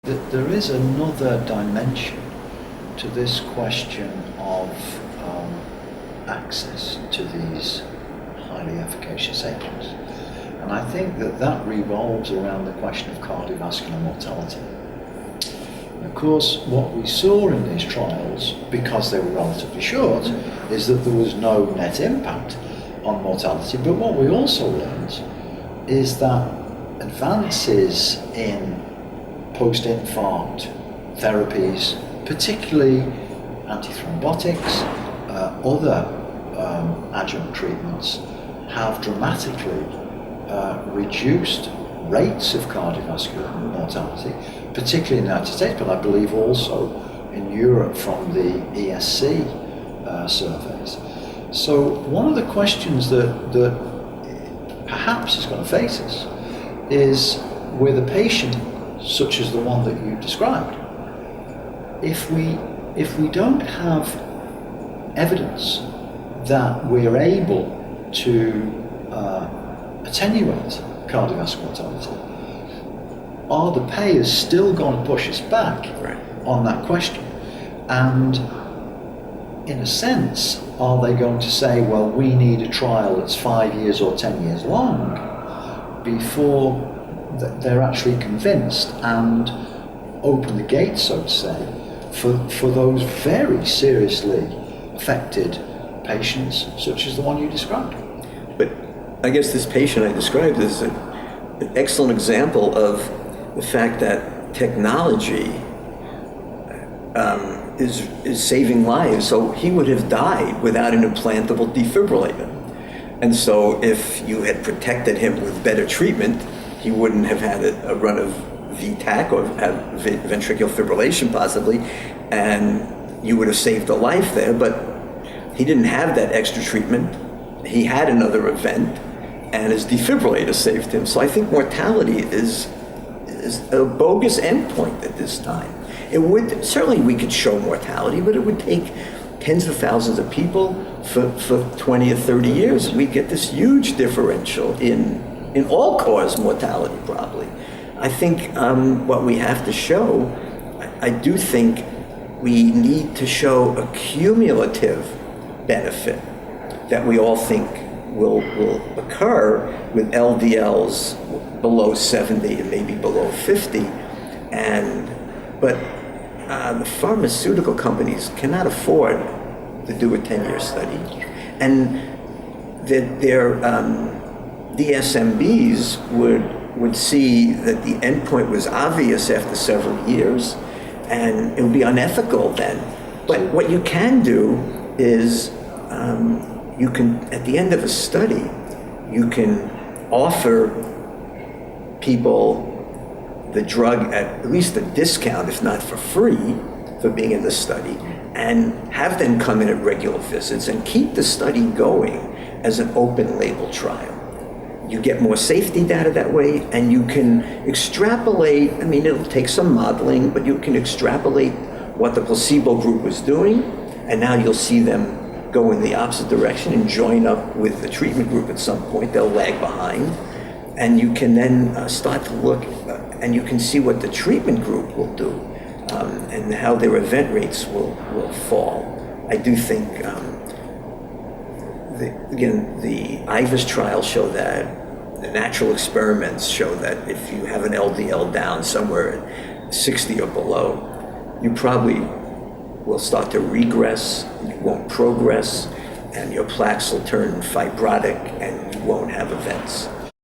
There is another dimension to this question of access to these highly efficacious agents. And I think that revolves around the question of cardiovascular mortality. And of course, what we saw in these trials, because they were relatively short, is that there was no net impact on mortality. But what we also learned is that advances in post-infarct therapies, particularly antithrombotics, other adjunct treatments, have dramatically reduced rates of cardiovascular mortality, particularly in the United States, but I believe also in Europe from the ESC surveys. So one of the questions that perhaps is going to face us is, with a patient such as the one that you described, if we don't have evidence that we're able to attenuate cardiovascular mortality, are the payers still going to push us back on that question? And in a sense, are they going to say, well, we need a trial that's 5 years or 10 years long before they're actually convinced and open the gates, so to say, for those very seriously affected patients, such as the one you described? But I guess this patient I described is an excellent example of the fact that technology is saving lives. So he would have died without an implantable defibrillator. And so if you had protected him with better treatment, he wouldn't have had a run of VTAC or have ventricular fibrillation possibly, and you would have saved a life there. But he didn't have that extra treatment. He had another event, and his defibrillator saved him. So I think mortality is a bogus endpoint at this time. It would, certainly we could show mortality, but it would take tens of thousands of people for 20 or 30 years. We get this huge differential in all-cause mortality, probably. I think what we have to show, I do think we need to show a cumulative benefit that we all think will occur with LDLs below 70 and maybe below 50. But the pharmaceutical companies cannot afford to do a 10-year study. And their DSMBs would see that the endpoint was obvious after several years, and it would be unethical then. But what you can do is you can, at the end of a study, you can offer people the drug at least a discount, if not for free, for being in the study, and have them come in at regular visits and keep the study going as an open label trial. You get more safety data that way, and you can extrapolate, I mean, it'll take some modeling, but you can extrapolate what the placebo group was doing, and now you'll see them go in the opposite direction and join up with the treatment group at some point. They'll lag behind, and you can then start to look, and you can see what the treatment group will do, and how their event rates will fall. I do think, the IVUS trials show that, the natural experiments show that if you have an LDL down somewhere at 60 or below, you probably will start to regress, you won't progress, and your plaques will turn fibrotic, and you won't have events.